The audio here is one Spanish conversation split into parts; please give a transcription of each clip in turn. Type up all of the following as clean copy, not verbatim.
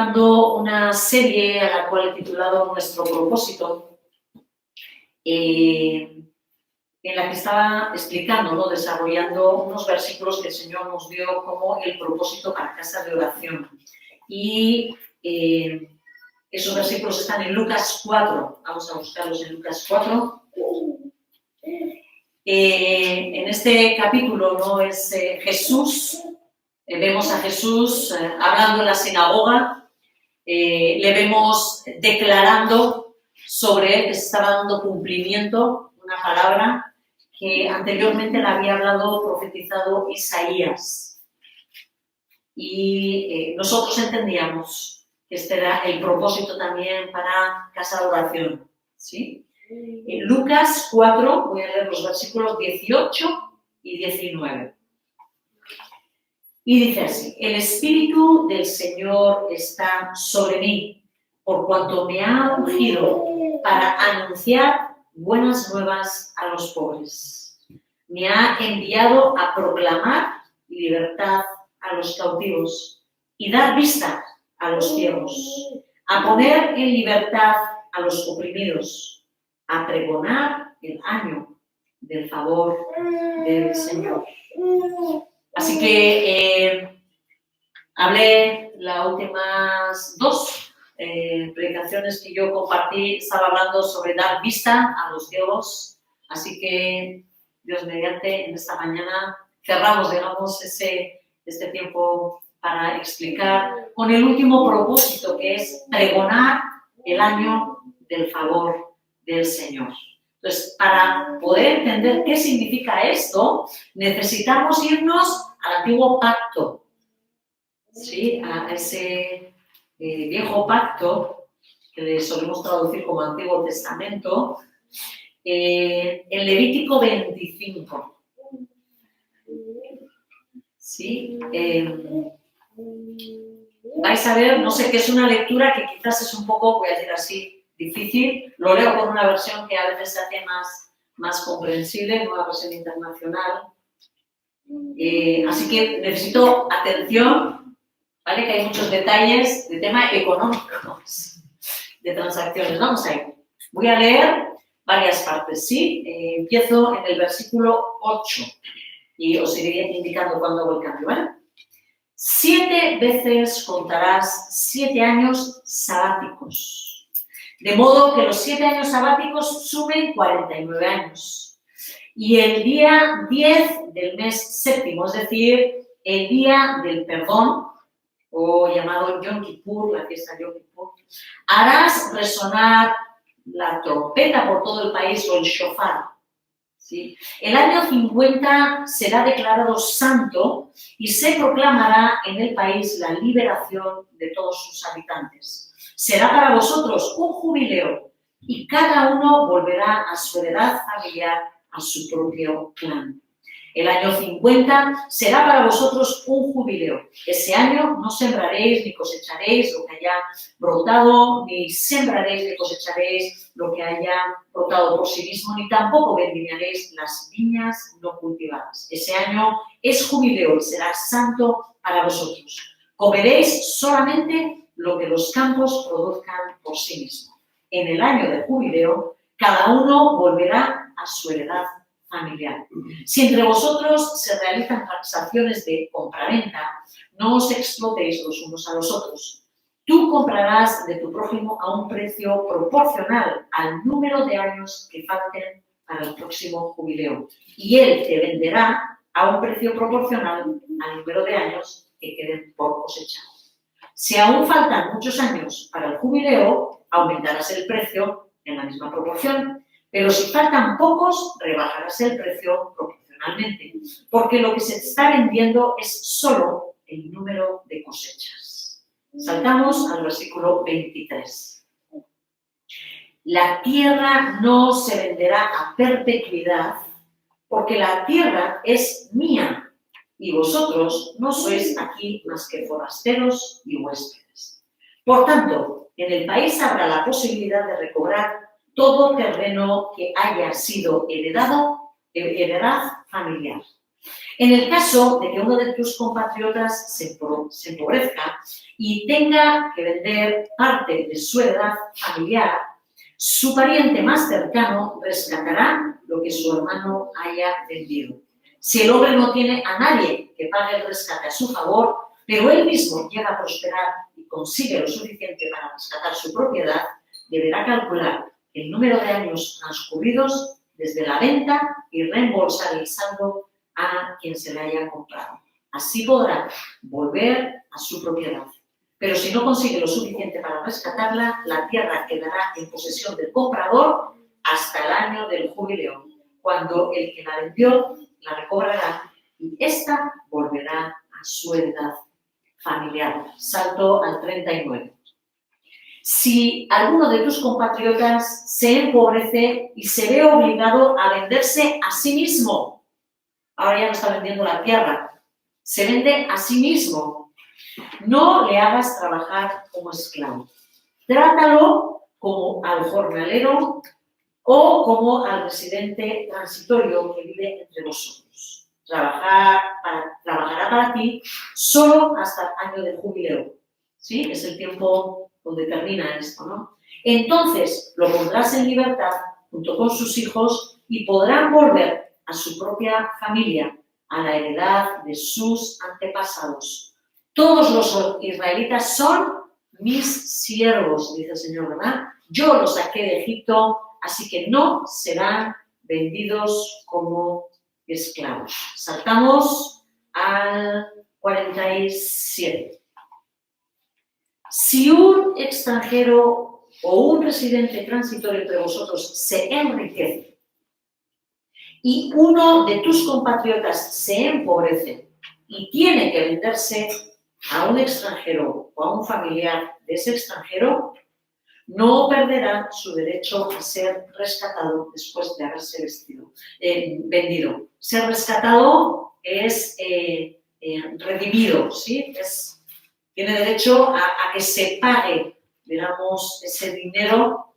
llevando una serie a la cual he titulado Nuestro propósito, en la que estaba explicando, ¿no? Desarrollando unos versículos que el Señor nos dio como el propósito para casa de oración. Y esos versículos están en Lucas 4. Vamos a buscarlos en Lucas 4. En este capítulo, ¿no? Es Jesús. Vemos a Jesús hablando en la sinagoga. Le vemos declarando sobre él que se estaba dando cumplimiento, una palabra que anteriormente le había hablado, profetizado Isaías. Y nosotros entendíamos que este era el propósito también para casa de oración, ¿sí? En Lucas 4, voy a leer los versículos 18 y 19. Y dice así: el Espíritu del Señor está sobre mí, por cuanto me ha ungido para anunciar buenas nuevas a los pobres. Me ha enviado a proclamar libertad a los cautivos y dar vista a los ciegos, a poner en libertad a los oprimidos, a pregonar el año del favor del Señor. Así que hablé las últimas dos predicaciones que yo compartí, estaba hablando sobre dar vista a los ciegos. Así que, Dios mediante, en esta mañana cerramos, digamos, este tiempo para explicar con el último propósito, que es pregonar el año del favor del Señor. Entonces, para poder entender qué significa esto, necesitamos irnos al antiguo pacto, ¿sí? A ese viejo pacto, que le solemos traducir como Antiguo Testamento, en Levítico 25. ¿Sí? Vais a ver, no sé, que es una lectura que quizás es un poco, voy a decir así, difícil. Lo leo con una versión que a veces se hace más comprensible, nueva versión internacional. Así que necesito atención, ¿vale? Que hay muchos detalles de tema económicos, de transacciones. Vamos a ir. Voy a leer varias partes, ¿sí? Empiezo en el versículo 8 y os iré indicando cuándo hago el cambio, ¿vale? 7 veces contarás 7 años sabáticos. De modo que los 7 años sabáticos sumen 49 años. Y el día 10 del mes séptimo, es decir, el día del perdón, o llamado Yom Kippur, la fiesta Yom Kippur, harás resonar la trompeta por todo el país o el shofar. ¿Sí? El año 50 será declarado santo y se proclamará en el país la liberación de todos sus habitantes. Será para vosotros un jubileo y cada uno volverá a su heredad familiar, a su propio clan. El año 50 será para vosotros un jubileo. Ese año no sembraréis ni cosecharéis lo que haya brotado, ni sembraréis ni cosecharéis lo que haya brotado por sí mismo, ni tampoco vendimiaréis las viñas no cultivadas. Ese año es jubileo y será santo para vosotros. Comeréis solamente lo que los campos produzcan por sí mismo. En el año de jubileo, cada uno volverá a su heredad familiar. Si entre vosotros se realizan transacciones de compraventa, no os explotéis los unos a los otros. Tú comprarás de tu prójimo a un precio proporcional al número de años que falten para el próximo jubileo, y él te venderá a un precio proporcional al número de años que queden por cosechar. Si aún faltan muchos años para el jubileo, aumentarás el precio en la misma proporción, pero si faltan pocos, rebajarás el precio proporcionalmente, porque lo que se está vendiendo es solo el número de cosechas. Saltamos al versículo 23. La tierra no se venderá a perpetuidad, porque la tierra es mía, y vosotros no sois aquí más que forasteros y huéspedes. Por tanto, en el país habrá la posibilidad de recobrar todo terreno que haya sido heredad familiar. En el caso de que uno de tus compatriotas se empobrezca y tenga que vender parte de su heredad familiar, su pariente más cercano rescatará lo que su hermano haya vendido. Si el hombre no tiene a nadie que pague el rescate a su favor, pero él mismo llega a prosperar y consigue lo suficiente para rescatar su propiedad, deberá calcular el número de años transcurridos desde la venta y reembolsar el saldo a quien se le haya comprado. Así podrá volver a su propiedad. Pero si no consigue lo suficiente para rescatarla, la tierra quedará en posesión del comprador hasta el año del jubileo, cuando el que la vendió la recobrará y ésta volverá a su heredad familiar. Salto al 39. Si alguno de tus compatriotas se empobrece y se ve obligado a venderse a sí mismo, ahora ya no está vendiendo la tierra, se vende a sí mismo, no le hagas trabajar como esclavo. Trátalo como al jornalero o como al residente transitorio que vive entre vosotros. Trabajará para ti solo hasta el año del jubileo. ¿Sí? Es el tiempo donde termina esto, ¿no? Entonces lo pondrás en libertad junto con sus hijos y podrán volver a su propia familia, a la heredad de sus antepasados. Todos los israelitas son mis siervos, dice el Señor, ¿verdad? Yo los saqué de Egipto, así que no serán vendidos como esclavos. Saltamos al 47. Si un extranjero o un residente transitorio entre vosotros se enriquece y uno de tus compatriotas se empobrece y tiene que venderse a un extranjero o a un familiar de ese extranjero, no perderá su derecho a ser rescatado después de haberse vendido. Ser rescatado es redimido, ¿sí? Tiene derecho a que se pague, digamos, ese dinero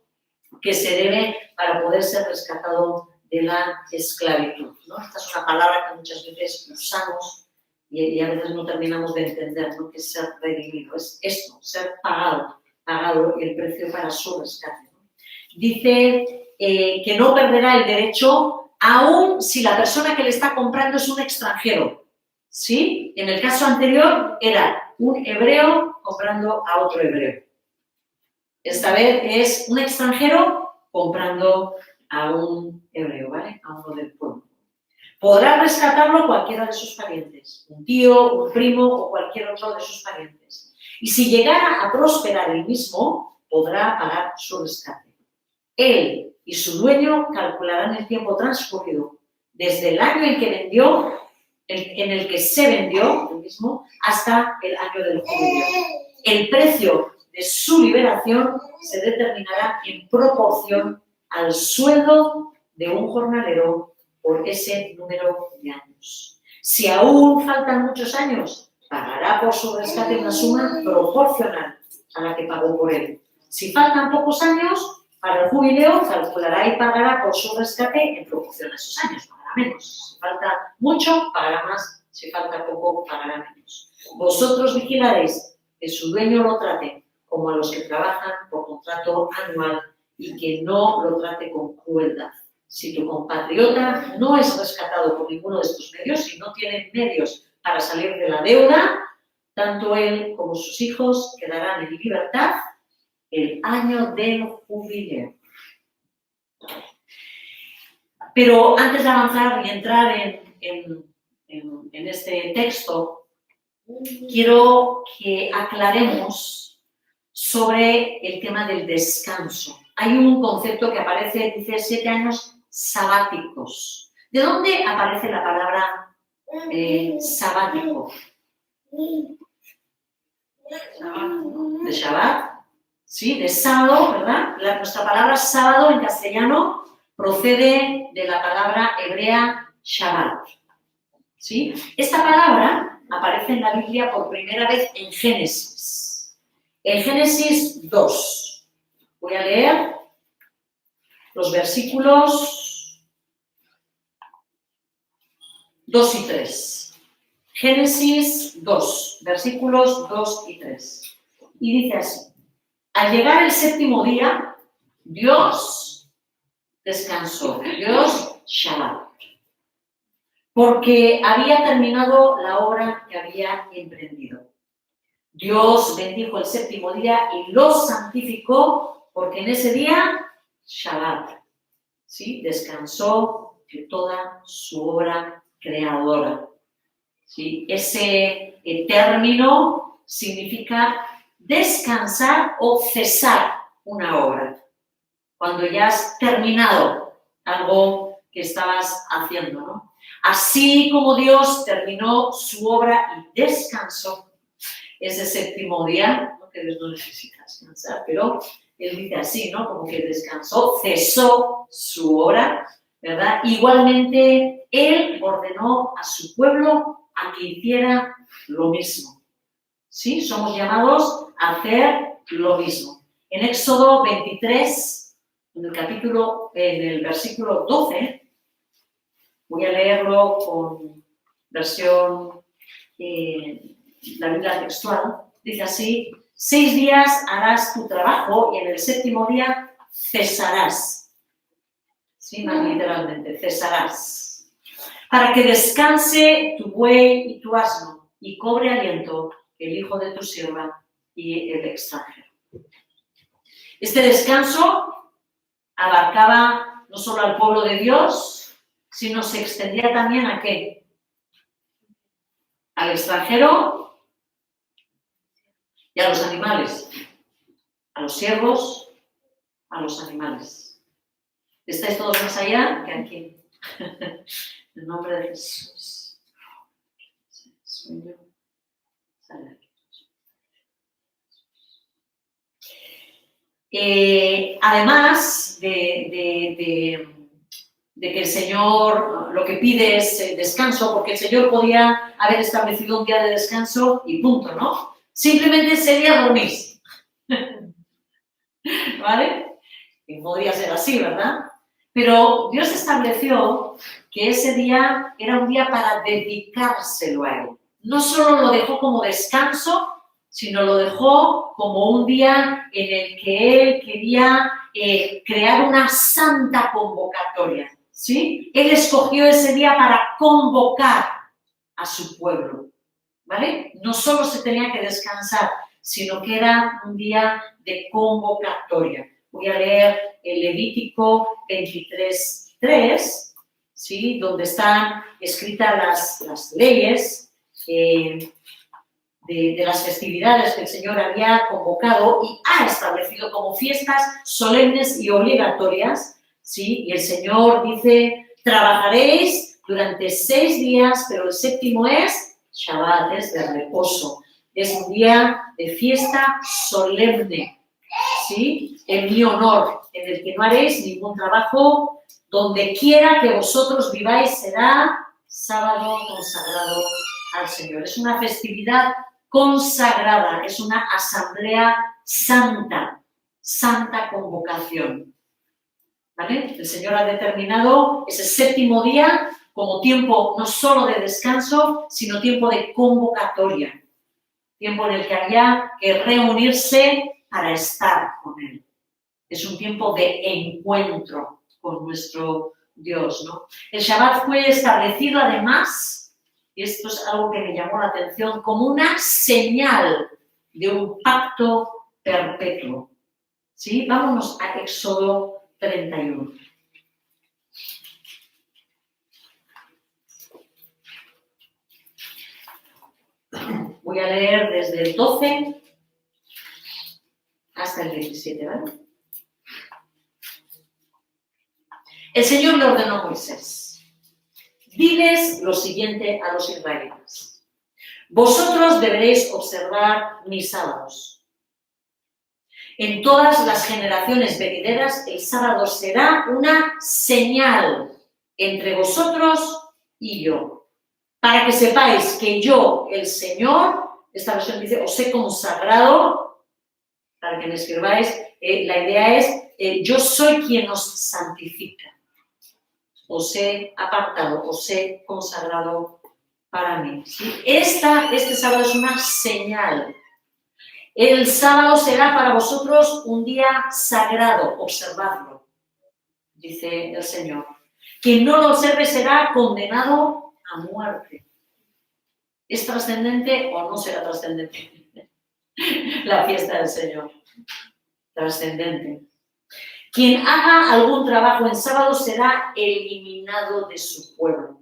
que se debe para poder ser rescatado de la esclavitud, ¿no? Esta es una palabra que muchas veces usamos y a veces no terminamos de entender, ¿no? Que es ser redimido. Es esto, ser pagado el precio para su rescate, ¿no? Dice que no perderá el derecho aun si la persona que le está comprando es un extranjero, ¿sí? En el caso anterior era un hebreo comprando a otro hebreo. Esta vez es un extranjero comprando a un hebreo, ¿vale? A uno del pueblo. Podrá rescatarlo cualquiera de sus parientes, un tío, un primo o cualquier otro de sus parientes. Y si llegara a prosperar el mismo, podrá pagar su rescate. Él y su dueño calcularán el tiempo transcurrido desde el año en que vendió, en el que se vendió el mismo, hasta el año del jubileo. El precio de su liberación se determinará en proporción al sueldo de un jornalero por ese número de años. Si aún faltan muchos años, pagará por su rescate una suma proporcional a la que pagó por él. Si faltan pocos años, para el jubileo calculará y pagará por su rescate en proporción a esos años, pagará menos. Si falta mucho, pagará más. Si falta poco, pagará menos. Vosotros vigilaréis que su dueño lo trate como a los que trabajan por contrato anual y que no lo trate con crueldad. Si tu compatriota no es rescatado por ninguno de estos medios y no tiene medios para salir de la deuda, tanto él como sus hijos quedarán en libertad el año del jubileo. Pero antes de avanzar y entrar en este texto, quiero que aclaremos sobre el tema del descanso. Hay un concepto que aparece, dice 7 años sabáticos. ¿De dónde aparece la palabra sabático? De Shabbat, ¿sí? De sábado, ¿verdad? Nuestra palabra sábado en castellano procede de la palabra hebrea Shabbat, ¿sí? Esta palabra aparece en la Biblia por primera vez en Génesis. En Génesis 2. Voy a leer los versículos 2 y 3. Génesis 2, versículos 2 y 3. Y dice así: al llegar el séptimo día, Dios descansó, Dios Shabbat, porque había terminado la obra que había emprendido. Dios bendijo el séptimo día y lo santificó, porque en ese día, Shabbat, ¿sí?, descansó de toda su obra creadora. ¿Sí? Ese término significa descansar o cesar una obra. Cuando ya has terminado algo que estabas haciendo, ¿no? Así como Dios terminó su obra y descansó ese séptimo día, ¿no?, que Dios no necesita descansar, pero Él dice así, ¿no?, como que descansó, cesó su obra, ¿verdad? Igualmente, Él ordenó a su pueblo a que hiciera lo mismo. ¿Sí? Somos llamados a hacer lo mismo. En Éxodo 23, en el versículo 12, voy a leerlo con versión, la Biblia textual, dice así: 6 días harás tu trabajo y en el séptimo día cesarás. Sí, más literalmente, cesarás. Para que descanse tu buey y tu asno y cobre aliento el hijo de tu sierva y el extranjero. Este descanso abarcaba no solo al pueblo de Dios, sino se extendía también ¿a qué? Al extranjero y a los animales, a los siervos, a los animales. ¿Estáis todos más allá que aquí? En el nombre de Jesús. Además de que el Señor lo que pide es el descanso, porque el Señor podía haber establecido un día de descanso y punto, ¿no? Simplemente sería dormir. ¿Vale? Y podría ser así, ¿verdad? Pero Dios estableció que ese día era un día para dedicárselo a Él. No solo lo dejó como descanso, sino lo dejó como un día en el que Él quería crear una santa convocatoria, ¿sí? Él escogió ese día para convocar a su pueblo, ¿vale? No solo se tenía que descansar, sino que era un día de convocatoria. Voy a leer el Levítico 23:3, ¿sí?, donde están escritas las leyes de las festividades que el Señor había convocado y ha establecido como fiestas solemnes y obligatorias, ¿sí? Y el Señor dice: trabajaréis durante 6 días, pero el séptimo es Shabbat, es de reposo. Es un día de fiesta solemne, ¿sí?, en mi honor, en el que no haréis ningún trabajo. Donde quiera que vosotros viváis será sábado consagrado al Señor. Es una festividad consagrada, es una asamblea santa, santa convocación. ¿Vale? El Señor ha determinado ese séptimo día como tiempo no solo de descanso, sino tiempo de convocatoria. Tiempo en el que había que reunirse para estar con Él. Es un tiempo de encuentro con nuestro Dios, ¿no? El Shabbat fue establecido además, y esto es algo que me llamó la atención, como una señal de un pacto perpetuo. ¿Sí? Vámonos a Éxodo 31. Voy a leer desde el 12 hasta el 17, ¿vale? El Señor le ordenó a Moisés: diles lo siguiente a los israelitas: vosotros deberéis observar mis sábados. En todas las generaciones venideras el sábado será una señal entre vosotros y yo, para que sepáis que yo, el Señor, esta versión dice, os he consagrado, para que me escribáis, la idea es, yo soy quien os santifica. os he apartado, os he consagrado para mí. ¿Sí? Este sábado es una señal. El sábado será para vosotros un día sagrado, observadlo, dice el Señor. Quien no lo observe será condenado a muerte. ¿Es trascendente o no será trascendente la fiesta del Señor? Trascendente. Quien haga algún trabajo en sábado será eliminado de su pueblo.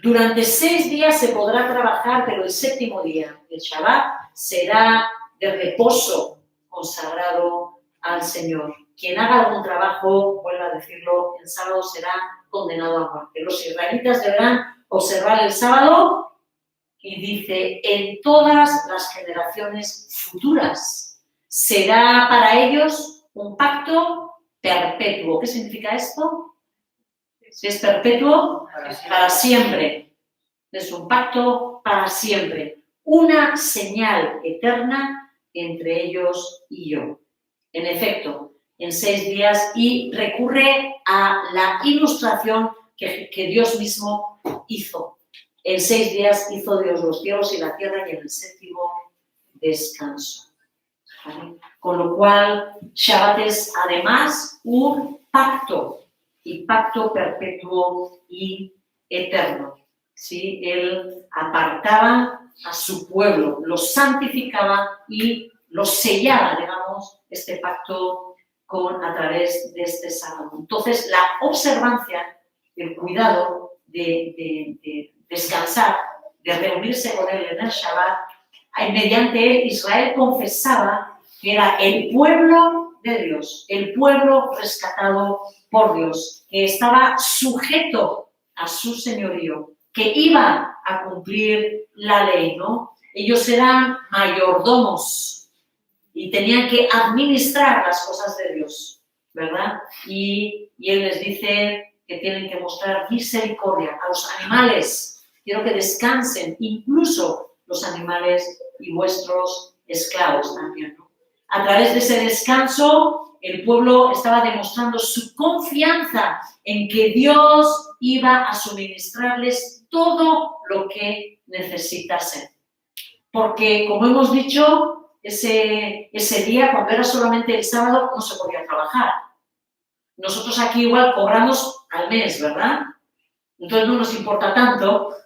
Durante 6 días se podrá trabajar, pero el 7º día, el Shabbat, será de reposo consagrado al Señor. Quien haga algún trabajo, vuelvo a decirlo, el sábado será condenado a muerte. Los israelitas deberán observar el sábado y dice, en todas las generaciones futuras será para ellos un pacto perpetuo. ¿Qué significa esto? Si es perpetuo, para siempre. Es un pacto para siempre. Una señal eterna entre ellos y yo. En efecto, en 6 días, y recurre a la ilustración que Dios mismo hizo. En 6 días hizo Dios los cielos y la tierra y en el 7º descanso. ¿Vale? Con lo cual, Shabbat es además un pacto, y pacto perpetuo y eterno. ¿Sí? Él apartaba a su pueblo, lo santificaba y lo sellaba, digamos, este pacto a través de este sábado. Entonces, la observancia, el cuidado de descansar, de reunirse con él en el Shabbat, mediante él Israel confesaba que era el pueblo de Dios, el pueblo rescatado por Dios, que estaba sujeto a su señorío, que iba a cumplir la ley, ¿no? Ellos eran mayordomos y tenían que administrar las cosas de Dios, ¿verdad? Y él les dice que tienen que mostrar misericordia a los animales. Quiero que descansen, incluso los animales y vuestros esclavos también, ¿no? A través de ese descanso, el pueblo estaba demostrando su confianza en que Dios iba a suministrarles todo lo que necesitasen. Porque, como hemos dicho, ese día, cuando era solamente el sábado, no se podía trabajar. Nosotros aquí igual cobramos al mes, ¿verdad? Entonces no nos importa tanto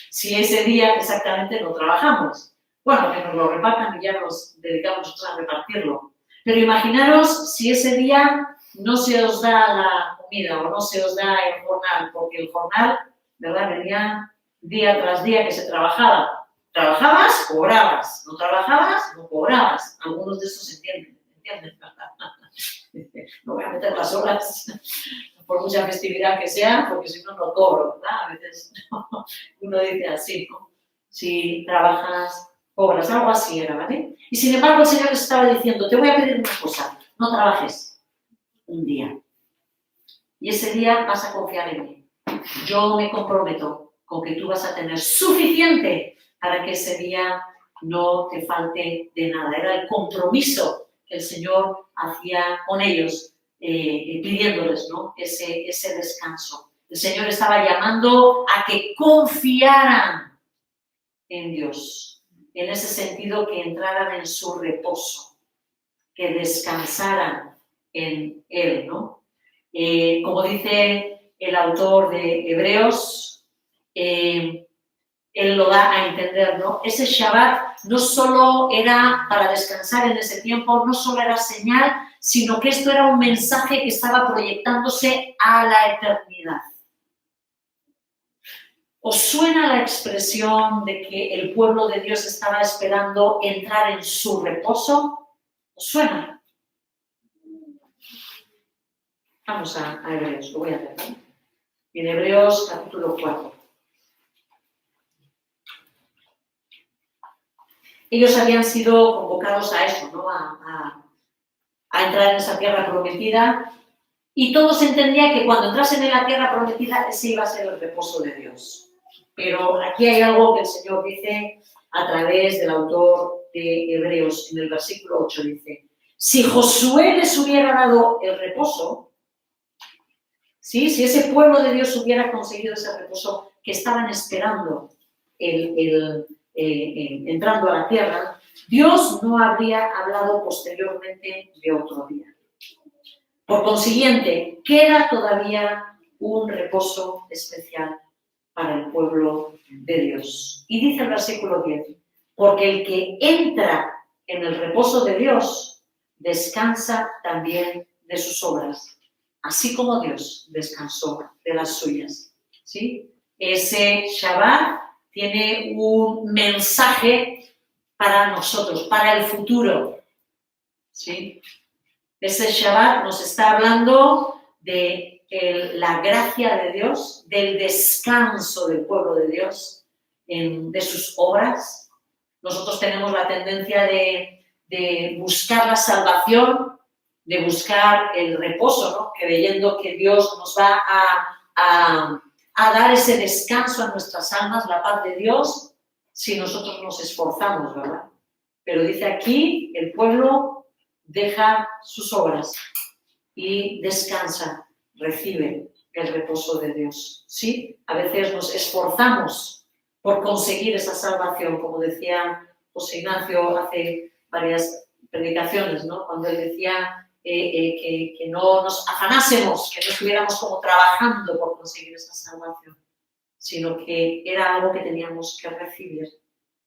si ese día exactamente no trabajamos. Bueno, que nos lo repartan y ya nos dedicamos nosotros a repartirlo. Pero imaginaros si ese día no se os da la comida o no se os da el jornal, porque el jornal, ¿verdad? Venía día tras día que se trabajaba. Trabajabas, cobrabas. No trabajabas, no cobrabas. Algunos de esos entienden, no voy a meter las horas por mucha festividad que sea, porque si no, no cobro, ¿verdad? A veces uno dice así, ¿no? Si trabajas, cobras, algo así era, ¿vale? Y sin embargo el Señor les estaba diciendo, te voy a pedir una cosa, no trabajes un día. Y ese día vas a confiar en mí. Yo me comprometo con que tú vas a tener suficiente para que ese día no te falte de nada. Era el compromiso que el Señor hacía con ellos, pidiéndoles, ¿no? ese descanso. El Señor estaba llamando a que confiaran en Dios. En ese sentido, que entraran en su reposo, que descansaran en Él, ¿no? Como dice el autor de Hebreos, él lo da a entender, ¿no? Ese Shabbat no solo era para descansar en ese tiempo, no solo era señal, sino que esto era un mensaje que estaba proyectándose a la eternidad. ¿Os suena la expresión de que el pueblo de Dios estaba esperando entrar en su reposo? ¿Os suena? Vamos a Hebreos, lo voy a hacer, ¿no? En Hebreos capítulo 4. Ellos habían sido convocados a eso, ¿no? A entrar en esa tierra prometida, y todos entendían que cuando entrasen en la tierra prometida ese iba a ser el reposo de Dios. Pero aquí hay algo que el Señor dice a través del autor de Hebreos, en el versículo 8 dice, si Josué les hubiera dado el reposo, ¿sí? Si ese pueblo de Dios hubiera conseguido ese reposo que estaban esperando entrando a la tierra, Dios no habría hablado posteriormente de otro día. Por consiguiente, queda todavía un reposo especial para el pueblo de Dios. Y dice el versículo 10, porque el que entra en el reposo de Dios descansa también de sus obras, así como Dios descansó de las suyas. ¿Sí? Ese Shabbat tiene un mensaje para nosotros, para el futuro. ¿Sí? Ese Shabbat nos está hablando de la gracia de Dios, del descanso del pueblo de Dios, de sus obras. Nosotros tenemos la tendencia de buscar la salvación, de buscar el reposo, ¿no? Creyendo que Dios nos va a dar ese descanso a nuestras almas, la paz de Dios, si nosotros nos esforzamos, ¿verdad? Pero dice aquí, el pueblo deja sus obras y descansa, recibe el reposo de Dios. ¿Sí? A veces nos esforzamos por conseguir esa salvación, como decía José Ignacio hace varias predicaciones, ¿no? Cuando él decía que no nos afanásemos, que no estuviéramos como trabajando por conseguir esa salvación, sino que era algo que teníamos que recibir.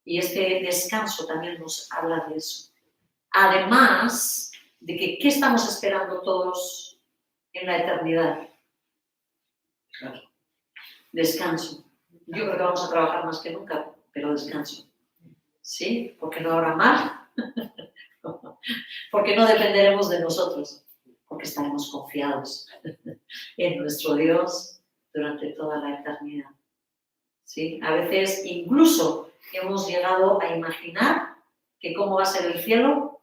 Y este descanso también nos habla de eso. Además de que, ¿qué estamos esperando todos en la eternidad? Claro. Descanso. Yo creo que vamos a trabajar más que nunca, pero descanso. ¿Sí? Porque no habrá mal. Porque no dependeremos de nosotros. Porque estaremos confiados en nuestro Dios durante toda la eternidad. ¿Sí? A veces incluso hemos llegado a imaginar que cómo va a ser el cielo.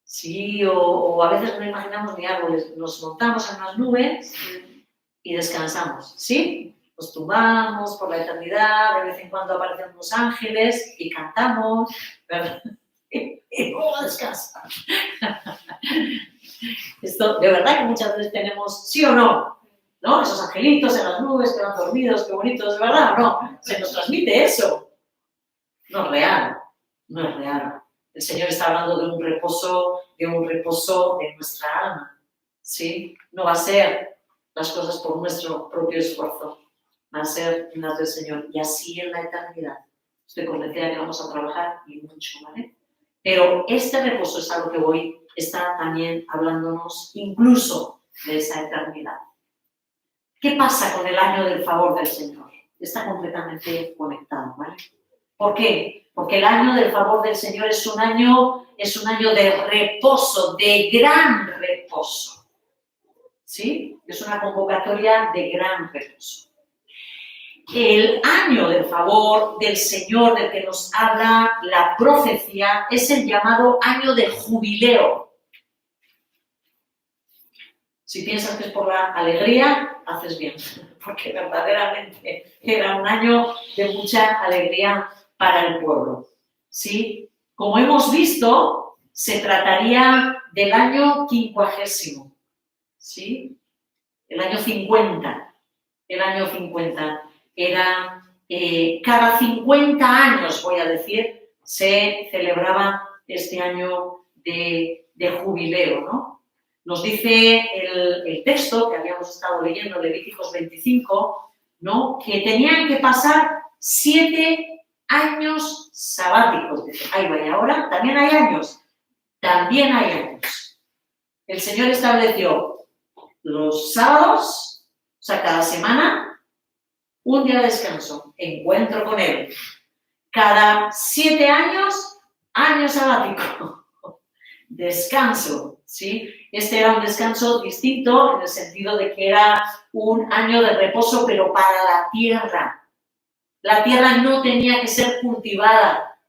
Sí, o a veces no imaginamos ni árboles, nos montamos en las nubes y descansamos, ¿sí? Nos tumbamos por la eternidad, de vez en cuando aparecen unos ángeles y cantamos, ¿verdad? Y luego descansamos. Esto, de verdad que muchas veces tenemos, ¿sí o no? ¿No? Esos angelitos en las nubes que van dormidos, qué bonitos, ¿de verdad o no? Se nos transmite eso. No es real, no es real. El Señor está hablando de un reposo de nuestra alma, ¿sí? No va a ser las cosas por nuestro propio esfuerzo, va a ser en las del Señor. Y así en la eternidad. Estoy convencida que vamos a trabajar y mucho, ¿vale? Pero este reposo es a lo que voy, está también hablándonos incluso de esa eternidad. ¿Qué pasa con el año del favor del Señor? Está completamente conectado, ¿vale? ¿Por qué? Porque el año del favor del Señor es un año de reposo, de gran reposo. ¿Sí? Es una convocatoria de gran reposo. El año del favor del Señor del que nos habla la profecía es el llamado año de jubileo. Si piensas que es por la alegría, haces bien, porque verdaderamente era un año de mucha alegría para el pueblo. ¿Sí? Como hemos visto, se trataría del año 50, ¿sí? El año 50. El año 50 era, cada 50 años, voy a decir, se celebraba este año de jubileo, ¿no? Nos dice el texto que habíamos estado leyendo, Levíticos 25, ¿no? Que tenían que pasar 7 años sabáticos. Dice, ahí va, y ahora también hay años. También hay años. El Señor estableció los sábados, o sea, cada semana, un día de descanso, encuentro con Él. Cada 7 años, año sabático. Descanso, ¿sí? Este era un descanso distinto en el sentido de que era un año de reposo, pero para la tierra. La tierra no tenía que ser cultivada.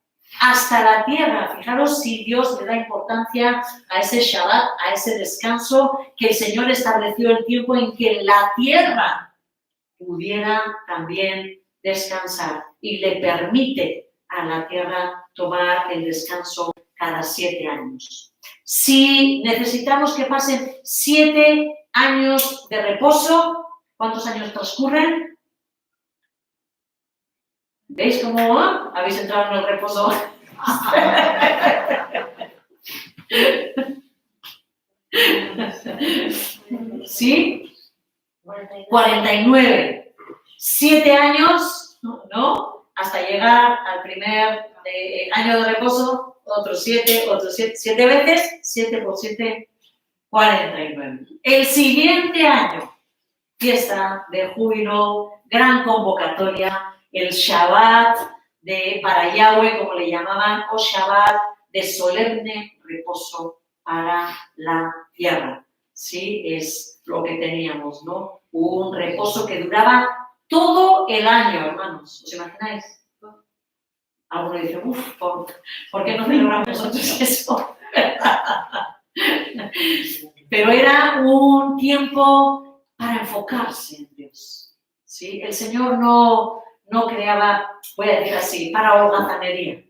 Hasta la tierra, fijaros si Dios le da importancia a ese Shabbat, a ese descanso, que el Señor estableció el tiempo en que la tierra pudiera también descansar y le permite a la tierra tomar el descanso cada 7 años. Si necesitamos que pasen 7 años de reposo, ¿cuántos años transcurren? ¿Veis cómo habéis entrado en el reposo? ¿Sí? 49. 7 años, ¿no? Hasta llegar al primer año de reposo, otros 7 veces, 7 por 7, 49. El siguiente año, fiesta de júbilo, gran convocatoria, el Shabbat para Yahweh, como le llamaban, o Shabbat de solemne reposo para la tierra. Sí, es lo que teníamos, ¿no? Un reposo que duraba todo el año, hermanos. ¿Os imagináis? Alguno dice, ¿por qué no celebramos nosotros eso? Pero era un tiempo para enfocarse en Dios. ¿Sí? El Señor no creaba, voy a decir así, para holgazanería,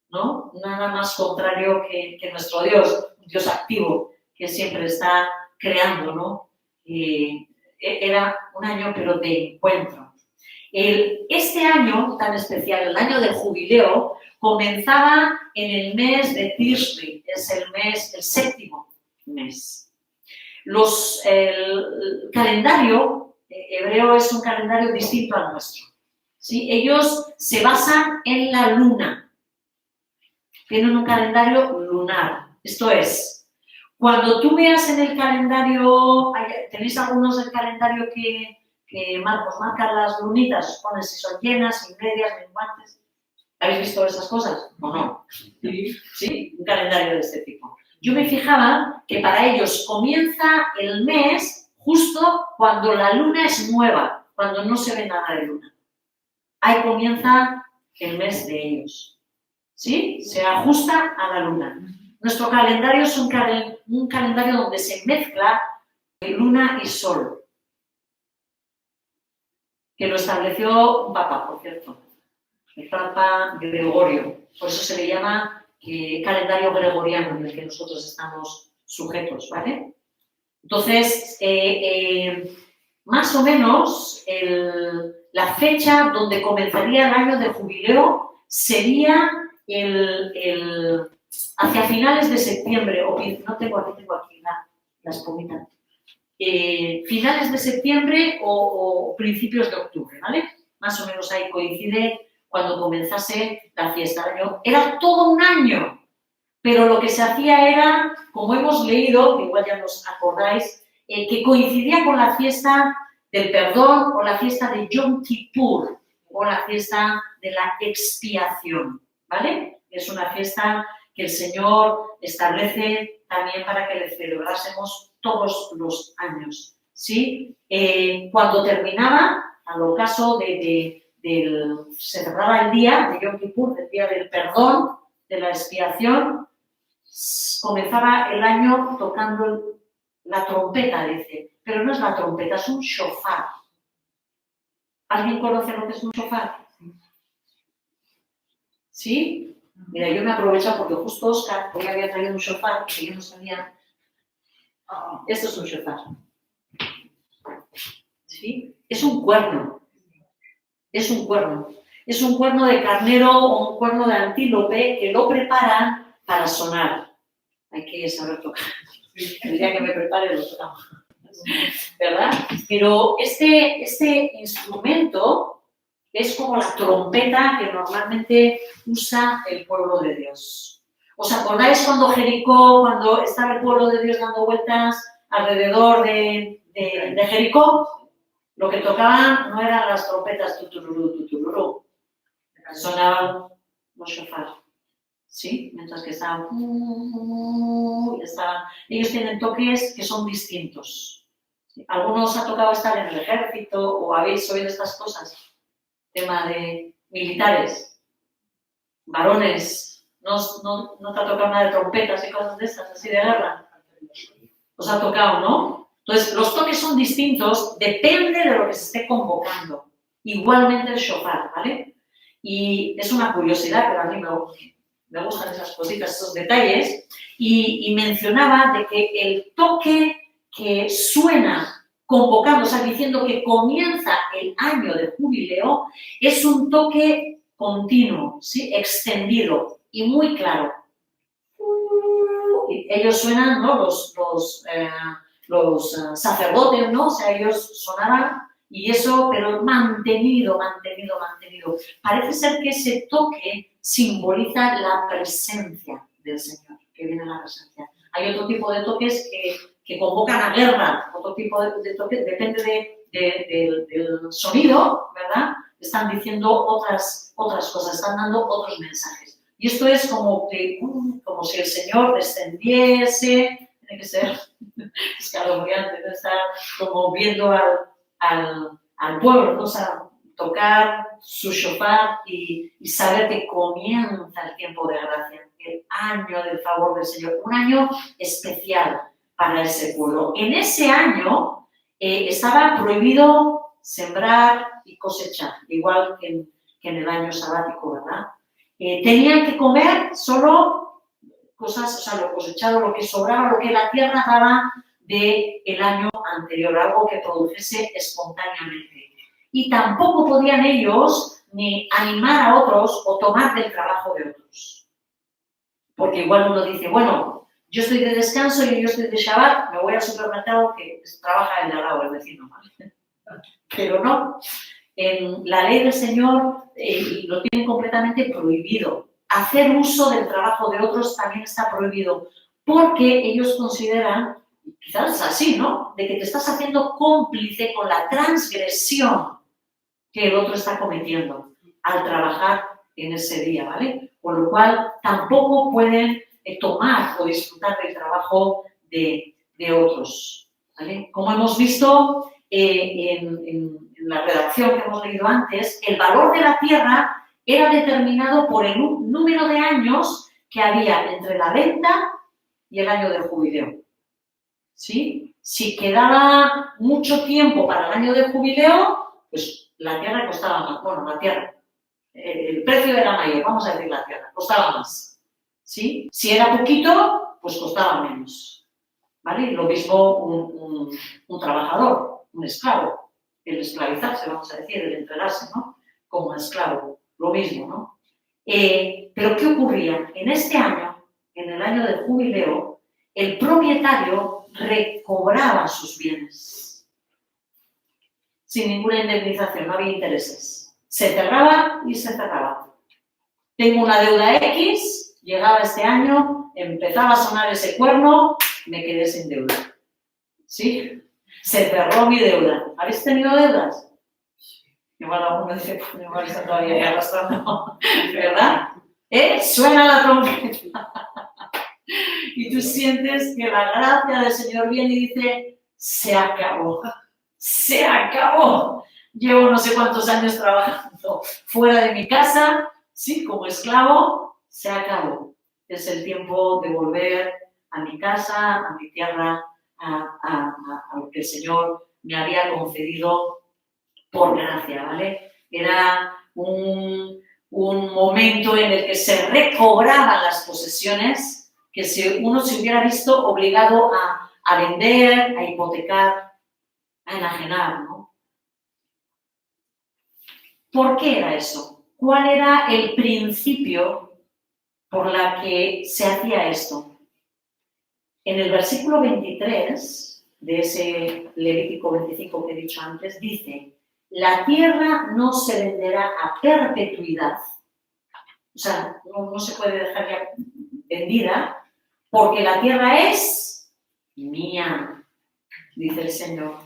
¿no? Nada más contrario que nuestro Dios, un Dios activo, que siempre está creando, ¿no? Era un año, pero de encuentro. Este año tan especial, el año del jubileo, comenzaba en el mes de Tishri, es el 7º mes. El calendario hebreo es un calendario distinto al nuestro. ¿Sí? Ellos se basan en la luna. Tienen un calendario lunar. Esto es, cuando tú veas en el calendario, tenéis algunos del calendario que marcan las lunitas, os ponen si son llenas, sin medias, menguantes. ¿Habéis visto esas cosas o no? Sí, un calendario de este tipo. Yo me fijaba que para ellos comienza el mes justo cuando la luna es nueva, cuando no se ve nada de luna. Ahí comienza el mes de ellos. ¿Sí? Se ajusta a la luna. Nuestro calendario es un calendario donde se mezcla luna y sol, que lo estableció un papa, por cierto, el Papa Gregorio. Por eso se le llama calendario gregoriano, en el que nosotros estamos sujetos, ¿vale? Entonces, más o menos, la fecha donde comenzaría el año de jubileo sería hacia finales de septiembre, no tengo aquí la espumita. Finales de septiembre o principios de octubre, ¿vale? Más o menos ahí coincide cuando comenzase la fiesta. Era todo un año, pero lo que se hacía era, como hemos leído, que igual ya nos acordáis, que coincidía con la fiesta del perdón o la fiesta de Yom Kippur o la fiesta de la expiación, ¿vale? Es una fiesta que el Señor establece también para que le celebrásemos todos los años, ¿sí? Cuando terminaba, al ocaso se cerraba el día de Yom Kippur, el día del perdón, de la expiación, comenzaba el año tocando la trompeta, dice, pero no es la trompeta, es un shofar. ¿Alguien conoce lo que es un shofar? ¿Sí? Mira, yo me aprovecho porque justo Oscar hoy había traído un shofar que yo no sabía. Esto es un shofar. ¿Sí? Es un cuerno. Es un cuerno. Es un cuerno de carnero o un cuerno de antílope que lo preparan para sonar. Hay que saber tocar. El día que me prepare lo tocamos. ¿Verdad? Pero este instrumento es como la trompeta que normalmente usa el pueblo de Dios. ¿Os acordáis cuando estaba el pueblo de Dios dando vueltas alrededor de Jericó? Lo que tocaban no eran las trompetas tutururú, tutururú. Sonaban los shofar. ¿Sí? Mientras que estaban... Ellos tienen toques que son distintos. ¿Algunos ha tocado estar en el ejército o habéis oído estas cosas? Tema de militares, varones, ¿no te ha tocado nada de trompetas y cosas de estas, así de guerra? Os ha tocado, ¿no? Entonces, los toques son distintos, depende de lo que se esté convocando. Igualmente el shofar, ¿vale? Y es una curiosidad, pero a mí me gustan esas cositas, esos detalles, y mencionaba de que el toque que suena convocando, o sea, diciendo que comienza el año de jubileo, es un toque continuo, ¿sí? Extendido y muy claro. Ellos suenan, ¿no? Los sacerdotes, ¿no? O sea, ellos sonaban y eso, pero mantenido. Parece ser que ese toque simboliza la presencia del Señor, que viene la presencia. Hay otro tipo de toques que convocan a guerra, otro tipo de toques, depende del sonido, ¿verdad? Están diciendo otras cosas, están dando otros mensajes. Y esto es como si el Señor descendiese, tiene que ser escalofriante, ¿no? Estar como viendo al pueblo, ¿no? O sea, tocar su shofar y saber que comienza el tiempo de gracia, el año del favor del Señor, un año especial para ese pueblo. En ese año estaba prohibido sembrar y cosechar, igual que en el año sabático, ¿verdad? Tenían que comer solo cosas, o sea, lo cosechado, lo que sobraba, lo que la tierra daba del año anterior, algo que produjese espontáneamente. Y tampoco podían ellos ni animar a otros o tomar del trabajo de otros. Porque igual uno dice, bueno, yo estoy de descanso y yo estoy de Shabbat, me voy al supermercado que trabaja el de al lado, el vecino, ¿vale? Pero no. En la ley del Señor lo tienen completamente prohibido. Hacer uso del trabajo de otros también está prohibido, porque ellos consideran, quizás es así, ¿no?, de que te estás haciendo cómplice con la transgresión que el otro está cometiendo al trabajar en ese día, ¿vale? Con lo cual tampoco pueden tomar o disfrutar del trabajo de otros, ¿vale? Como hemos visto en la redacción que hemos leído antes, el valor de la tierra era determinado por el número de años que había entre la venta y el año del jubileo. ¿Sí? Si quedaba mucho tiempo para el año del jubileo, pues la tierra costaba más. Bueno, la tierra, el precio era mayor, vamos a decir la tierra, costaba más. ¿Sí? Si era poquito, pues costaba menos. ¿Vale? Lo mismo un trabajador, un esclavo, el esclavizarse, vamos a decir, el entregarse, ¿no? Como esclavo, lo mismo, ¿no? Pero ¿qué ocurría? En este año, en el año del jubileo, el propietario recobraba sus bienes sin ninguna indemnización, no había intereses. Se cerraba y se cerraba. Tengo una deuda X, llegaba este año, empezaba a sonar ese cuerno, me quedé sin deuda. ¿Sí? Se cerró mi deuda. ¿Habéis tenido deudas? Igual alguno dice, igual está todavía ahí arrastrando, ¿verdad? Suena la trompeta. Y tú sientes que la gracia del Señor viene y dice, se acabó. Se acabó. Llevo no sé cuántos años trabajando fuera de mi casa, sí, como esclavo, se acabó. Es el tiempo de volver a mi casa, a mi tierra, a lo que el Señor me había concedido por gracia, ¿vale? Era un momento en el que se recobraban las posesiones que si uno se hubiera visto obligado a vender, a hipotecar, a enajenar, ¿no? ¿Por qué era eso? ¿Cuál era el principio por la que se hacía esto? En el versículo 23 de ese Levítico 25 que he dicho antes, dice, la tierra no se venderá a perpetuidad, o sea, no se puede dejar ya vendida, porque la tierra es mía, dice el Señor.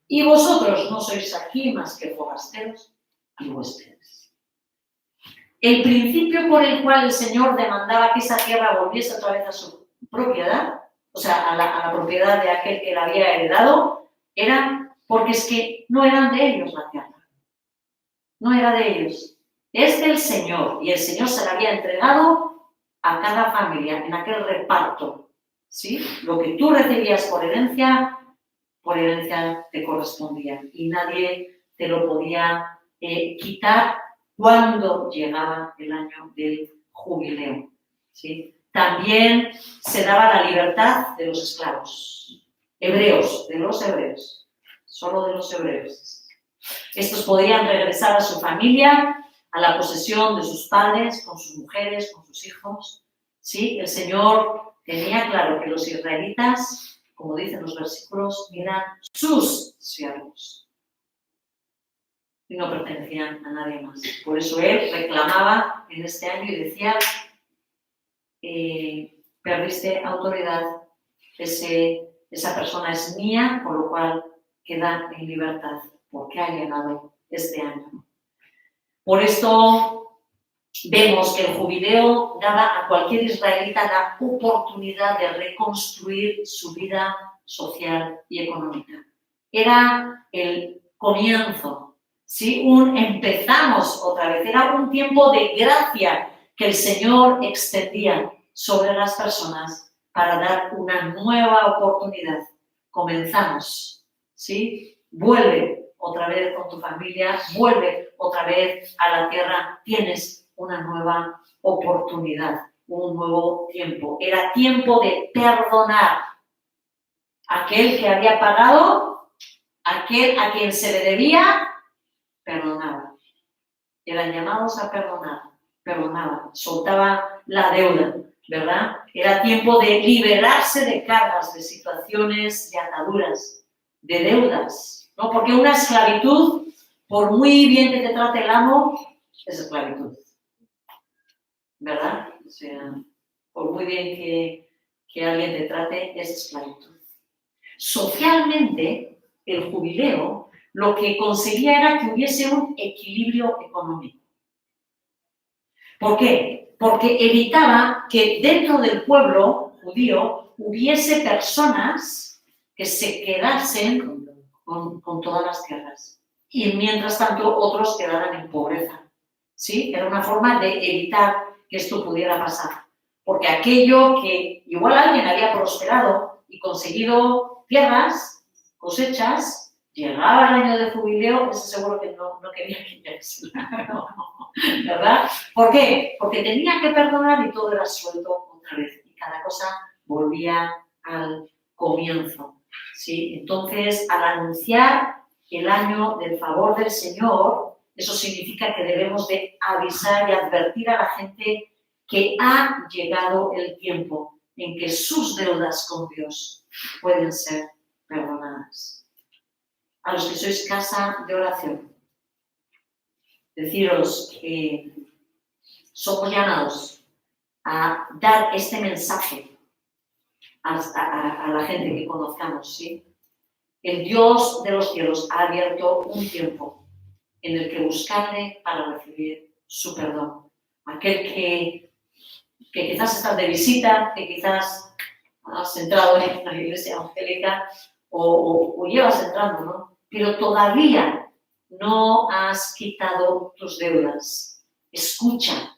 Y vosotros no sois aquí más que forasteros y huéspedes. El principio por el cual el Señor demandaba que esa tierra volviese otra vez a su propiedad, o sea, a la propiedad de aquel que la había heredado, era porque es que no eran de ellos la tierra. No era de ellos. Es del Señor. Y el Señor se la había entregado a cada familia en aquel reparto. ¿Sí? Lo que tú recibías por herencia te correspondía. Y nadie te lo podía quitar cuando llegaba el año del jubileo. ¿sí? También se daba la libertad de los esclavos, hebreos, de los hebreos, solo de los hebreos. Estos podían regresar a su familia, a la posesión de sus padres, con sus mujeres, con sus hijos. ¿Sí? El Señor tenía claro que los israelitas, como dicen los versículos, eran sus siervos y no pertenecían a nadie más. Por eso Él reclamaba en este año y decía, perdiste autoridad, esa persona es mía, por lo cual queda en libertad, porque ha llegado este año. Por esto vemos que el jubileo daba a cualquier israelita la oportunidad de reconstruir su vida social y económica. Era el comienzo, ¿sí? Empezamos otra vez, era un tiempo de gracia que el Señor extendía sobre las personas para dar una nueva oportunidad. Comenzamos, ¿sí? Vuelve otra vez con tu familia, vuelve otra vez a la tierra, tienes una nueva oportunidad, un nuevo tiempo. Era tiempo de perdonar. Aquel que había pagado, aquel a quien se le debía, perdonaba. Eran llamados a perdonar, perdonaban, soltaba la deuda, ¿verdad? Era tiempo de liberarse de cargas, de situaciones, de ataduras, de deudas, ¿no? Porque una esclavitud, por muy bien que te trate el amo, es esclavitud, ¿verdad? O sea, por muy bien que alguien te trate, es esclavitud. Socialmente, el jubileo lo que conseguía era que hubiese un equilibrio económico. ¿Por qué? Porque evitaba que dentro del pueblo judío hubiese personas que se quedasen con todas las tierras y mientras tanto otros quedaran en pobreza. ¿Sí? Era una forma de evitar que esto pudiera pasar. Porque aquello que igual alguien había prosperado y conseguido tierras, cosechas, llegaba el año de jubileo, ese seguro que no quería quitarse. ¿Verdad? ¿Por qué? Porque tenía que perdonar y todo era suelto otra vez. Y cada cosa volvía al comienzo. ¿Sí? Entonces, al anunciar el año del favor del Señor, eso significa que debemos de avisar y advertir a la gente que ha llegado el tiempo en que sus deudas con Dios pueden ser perdonadas. A los que sois casa de oración, deciros que somos llamados a dar este mensaje a la gente que conozcamos, ¿sí? El Dios de los cielos ha abierto un tiempo en el que buscarle para recibir su perdón. Aquel que quizás estás de visita, que quizás has entrado en la iglesia evangélica o llevas entrando, ¿no? Pero todavía no has quitado tus deudas. Escucha